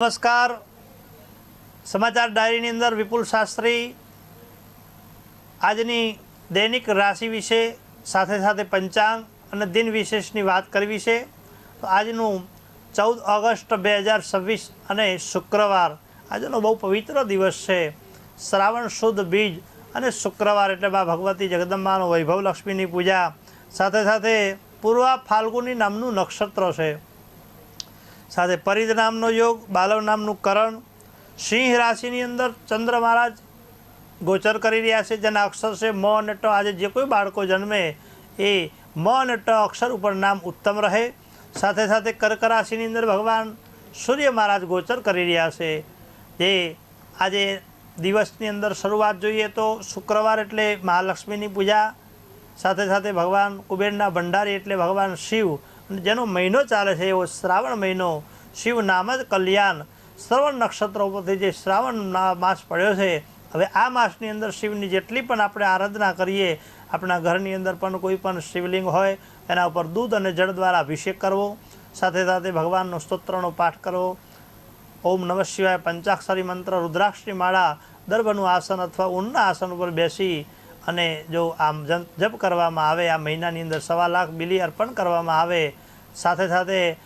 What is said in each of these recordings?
નમસ્કાર. સમાચાર ડાયરીની અંદર વિપુલ શાસ્ત્રી આજની દૈનિક રાશિ વિશે સાથે સાથે પંચાંગ અને દિન વિશેષની વાત કરવી છે. તો આજનું 14 ઓગસ્ટ 2026 અને શુક્રવાર આજનો બહુ પવિત્ર દિવસ છે. શ્રાવણ શુદ્ધ બીજ અને શુક્રવાર એટલે બા ભગવતી જગદંબાનો વૈભવ લક્ષ્મીની પૂજા સાથે સાથે પૂર્વા ફાલ્ગુની નામનું નક્ષત્ર છે. સાથે પરિધ નામનો યોગ, બાલવ નામનું કરણ, સિંહ રાશિની અંદર ચંદ્ર મહારાજ ગોચર કરી રહ્યા છે, જેના અક્ષર છે મ અને ટ. આજે જે કોઈ બાળકો જન્મે એ મ અને ટ અક્ષર ઉપર નામ ઉત્તમ રહે. સાથે સાથે કર્ક રાશિની અંદર ભગવાન સૂર્ય મહારાજ ગોચર કરી રહ્યા છે. જે આજે દિવસની અંદર શરૂઆત જોઈએ તો શુક્રવાર એટલે મહાલક્ષ્મીની પૂજા, સાથે સાથે ભગવાન કુબેરના ભંડારી એટલે ભગવાન શિવ, જેનો મહિનો ચાલે છે એવો શ્રાવણ મહિનો, શિવ નામ જ કલ્યાણ. શ્રવણ નક્ષત્ર ઉપરથી જે શ્રાવણ માસ પડ્યો છે, હવે આ માસની અંદર શિવની જેટલી પણ આપણે આરાધના કરીએ, આપણા ઘરની અંદર પણ કોઈ પણ શિવલિંગ હોય એના ઉપર દૂધ અને જળ દ્વારા અભિષેક કરવો, સાથે સાથે ભગવાનનો સ્તોત્રનો પાઠ કરવો, ઓમ નમઃ શિવાય પંચાક્ષરી મંત્ર, રુદ્રાક્ષની માળા, દર્ભનું આસન અથવા ઊનના આસન ઉપર બેસી અને જો આમ જપ કરવામાં આવે, આ મહિનાની અંદર 1.25 લાખ બિલી અર્પણ કરવામાં આવે, સાથે સાથે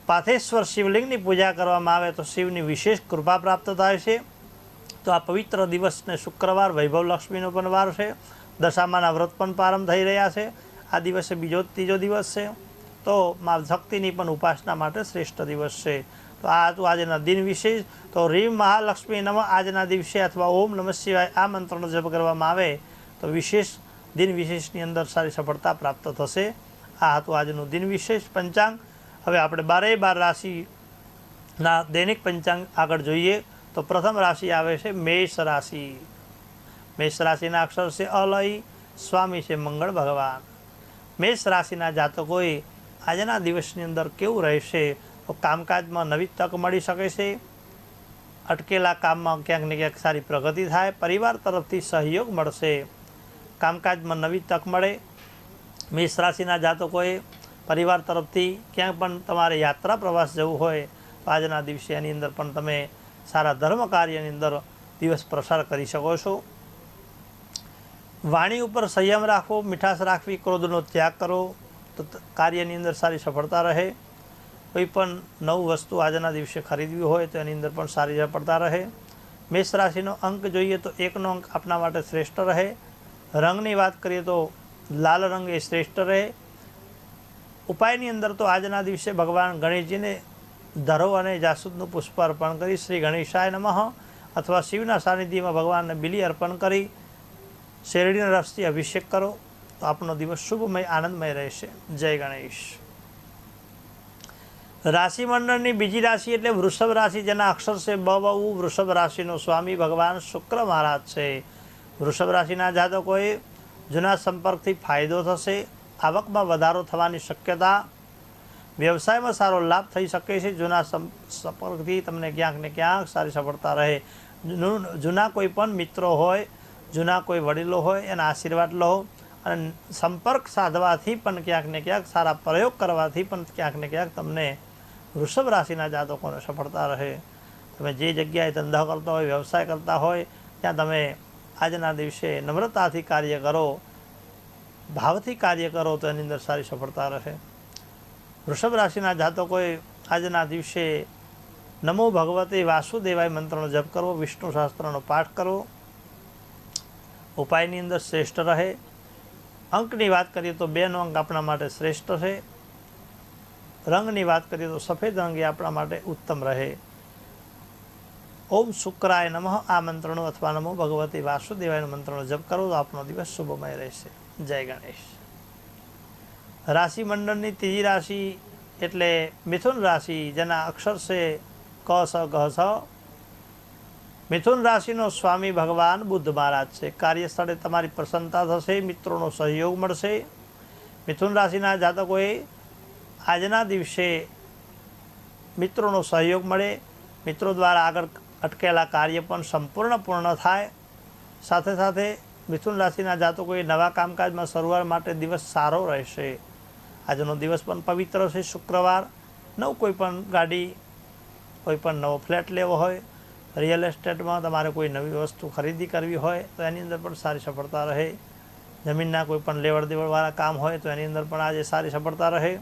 પાથેશ્વર શિવલિંગની પૂજા કરવામાં આવે તો શિવની વિશેષ કૃપા પ્રાપ્ત થાય છે. તો આ પવિત્ર દિવસને શુક્રવાર વૈભવ લક્ષ્મીનો પણ વાર છે. દશામાના વ્રત પણ પ્રારંભ થઈ રહ્યા છે. આ દિવસે ત્રીજો દિવસ છે, તો મા શક્તિની પણ ઉપાસના માટે શ્રેષ્ઠ દિવસ છે. તો આ હતું આજના દિન વિશેષ. તો રીમ મહાલક્ષ્મી નમઃ આજના દિવસે અથવા ઓમ નમઃ શિવાય આ મંત્રનો જપ કરવામાં આવે તો વિશેષ દિન વિશેષની અંદર સારી સફળતા પ્રાપ્ત થશે. આ હતું આજનું દિન વિશેષ પંચાંગ. હવે આપણે 12 રાશિના દૈનિક પંચાંગ આગળ જોઈએ. તો પ્રથમ રાશિ આવે છે મેષ રાશિ. મેષ રાશિના અક્ષર છે અલય, સ્વામી છે મંગળ ભગવાન. મેષ રાશિના જાતકોએ આજના દિવસની અંદર કેવું રહેશે? તો કામકાજમાં નવી તક મળી શકે છે. અટકેલા કામમાં ક્યાંક ને ક્યાંક સારી પ્રગતિ થાય. પરિવાર તરફથી સહયોગ મળશે. કામકાજમાં નવી તક મળે. મેષ રાશિના જાતકોએ પરિવાર તરફથી ક્યાંક પણ તમારે યાત્રા પ્રવાસ જવું હોય તો આજના દિવસે એની અંદર પણ તમે સારા ધર્મ કાર્યની અંદર દિવસ પ્રસાર કરી શકો છો. વાણી ઉપર સંયમ રાખવો, મીઠાશ રાખવી, ક્રોધનો ત્યાગ કરો તો કાર્યની અંદર સારી સફળતા રહે. કોઈ પણ નવું વસ્તુ આજના દિવસે ખરીદવી હોય તો એની અંદર પણ સારી સફળતા રહે. મેષ રાશિનો અંક જોઈએ તો 1નો અંક આપણા માટે શ્રેષ્ઠ રહે. રંગની વાત કરીએ તો લાલ રંગ એ શ્રેષ્ઠ રહે. ઉપાયની અંદર તો આજના દિવસે ભગવાન ગણેશજીને ધરો અને જાસૂદનું પુષ્પ અર્પણ કરી શ્રી ગણેશાય નમઃ અથવા શિવના સાનિધ્યમાં ભગવાનને બિલી અર્પણ કરી શેરડીના રસથી અભિષેક કરો તો આપણો દિવસ શુભમય આનંદમય રહેશે. જય ગણેશ. રાશિ મંડળની બીજી રાશિ એટલે વૃષભ રાશિ, જેના અક્ષર છે બ વ ઉ. વૃષભ રાશિનો સ્વામી ભગવાન શુક્ર મહારાજ છે. વૃષભ રાશિના જાતકોએ જૂના સંપર્કથી ફાયદો થશે. આવકમાં વધારો થવાની શક્યતા. વ્યવસાયમાં સારો લાભ થઈ શકે છે. જૂના સંપર્કથી તમને ક્યાંક ને ક્યાંક સારી સફળતા રહે. જૂના કોઈ પણ મિત્રો હોય, જૂના કોઈ વડીલો હોય એના આશીર્વાદ લો અને સંપર્ક સાધવાથી પણ ક્યાંક ને ક્યાંક સારા પ્રયોગ કરવાથી પણ ક્યાંક ને ક્યાંક તમને વૃષભ રાશિના જાતકોને સફળતા રહે. તમે જે જગ્યાએ ધંધા કરતા હોય, વ્યવસાય કરતા હોય ત્યાં તમે આજના દિવસે નમ્રતાથી કાર્ય કરો, ભાવથી કાર્ય કરો તો એની અંદર સારી સફળતા રહે. વૃષભ રાશિના જાતકોએ આજના દિવસે નમો ભગવતે વાસુદેવાય મંત્રનો જપ કરવો, વિષ્ણુ સહસ્ત્રનો પાઠ કરવો ઉપાયની અંદર શ્રેષ્ઠ રહે. અંકની વાત કરીએ તો 2નો અંક આપણા માટે શ્રેષ્ઠ છે. રંગની વાત કરીએ તો સફેદ રંગ એ આપણા માટે ઉત્તમ રહે. ઓમ શુક્રાય નમઃ આ મંત્રનો અથવા નમો ભગવતે વાસુદેવાયનો મંત્રનો જપ કરો તો આપણો દિવસ શુભમય રહેશે. જય ગણેશ. રાશિ મંડળની ત્રીજી રાશિ એટલે મિથુન રાશિ, જેના અક્ષર છે ક સ ગ સ. મિથુન રાશિનો સ્વામી ભગવાન બુદ્ધ મહારાજ છે. કાર્યસ્થળે તમારી પ્રસન્નતા થશે. મિત્રોનો સહયોગ મળશે. મિથુન રાશિના જાતકોએ આજના દિવસે મિત્રોનો સહયોગ મળે. મિત્રો દ્વારા આગળ અટકેલા કાર્ય પણ પૂર્ણ થાય. સાથે સાથે મિથુન રાશિના જાતકોએ નવા કામકાજમાં શરૂઆત માટે દિવસ સારો રહેશે. આજનો દિવસ પણ પવિત્ર છે શુક્રવાર. કોઈ પણ ગાડી કોઈ પણ નવો ફ્લેટ લેવો હોય, રિયલ એસ્ટેટમાં તમારે કોઈ નવી વસ્તુ ખરીદી કરવી હોય તો એની અંદર પણ સારી સફળતા રહે. જમીનના કોઈ પણ લેવડ દેવડવાળા કામ હોય તો એની અંદર પણ આજે સારી સફળતા રહે.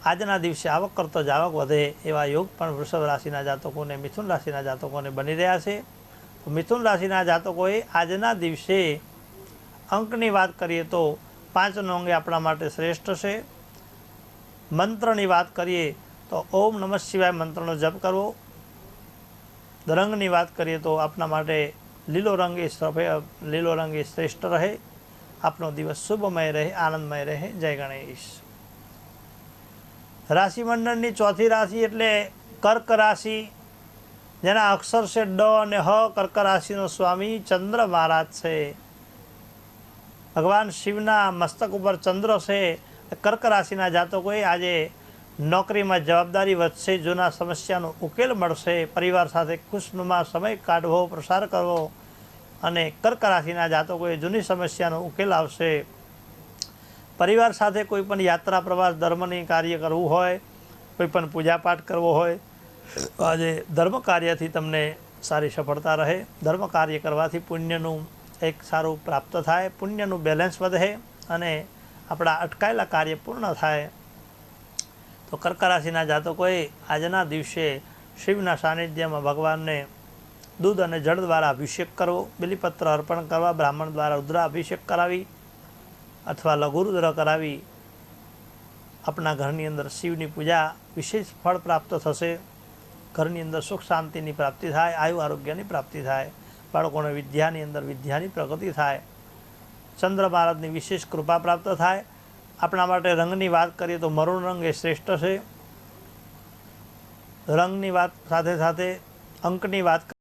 આજના દિવસે આવક કરતો જાવક વધે એવા યોગ પણ વૃષભ રાશિના જાતકોને, મિથુન રાશિના જાતકોને બની રહ્યા છે. તો મિથુન રાશિના જાતકોએ આજના દિવસે અંકની વાત કરીએ તો 5નો અંગે આપણા માટે શ્રેષ્ઠ છે. મંત્રની વાત કરીએ તો ઓમ નમઃ શિવાય મંત્રનો જપ કરવો. રંગની વાત કરીએ તો આપણા માટે લીલો રંગ એ શ્રેષ્ઠ રહે. આપનો દિવસ શુભમય રહે, આનંદમય રહે. જય ગણેશ. રાશિમંડળની ચોથી રાશિ એટલે કર્ક રાશિ, જેના અક્ષર છે ડ અને હ. કર્ક રાશિનો સ્વામી ચંદ્ર મહારાજ છે. ભગવાન શિવના મસ્તક ઉપર ચંદ્ર છે. કર્ક રાશિના જાતકોએ આજે નોકરીમાં જવાબદારી વધશે, જૂના સમસ્યાનો ઉકેલ મળશે, પરિવાર સાથે ખુશનુમા સમય કાઢવો, પ્રસાર કરવો અને કર્ક રાશિના જાતકોએ જૂની સમસ્યાનો ઉકેલ આવશે. પરિવાર સાથે કોઈ પણ યાત્રા, પ્રવાસ, ધર્મની કાર્ય કરવું હોય, કોઈ પણ પૂજાપાઠ કરવો હોય, આજે ધર્મ કાર્યથી તમને સારી સફળતા રહે. ધર્મ કાર્ય કરવાથી પુણ્યનું એક સારું પ્રાપ્ત થાય, પુણ્યનું બેલેન્સ વધે અને આપણા અટકાયેલા કાર્ય પૂર્ણ થાય. તો કર્ક રાશિના જાતકોએ આજના દિવસે શિવના સાનિધ્યમાં ભગવાનને દૂધ અને જળ દ્વારા અભિષેક કરવો, બિલીપત્ર અર્પણ કરવા, બ્રાહ્મણ દ્વારા રુદ્રાભિષેક કરાવી અથવા લઘુરુદ્ર કરાવી આપણા ઘરની અંદર શિવની પૂજા વિશેષ ફળ પ્રાપ્ત થશે. ઘરની અંદર સુખ શાંતિની પ્રાપ્તિ થાય, આયુ આરોગ્યની પ્રાપ્તિ થાય, બાળકોને વિદ્યાની અંદર વિદ્યાની પ્રગતિ થાય, ચંદ્ર મહારાજની વિશેષ કૃપા પ્રાપ્ત થાય. આપણા માટે રંગની વાત કરીએ તો મરૂન રંગ એ શ્રેષ્ઠ છે. રંગની વાત સાથે સાથે અંકની વાત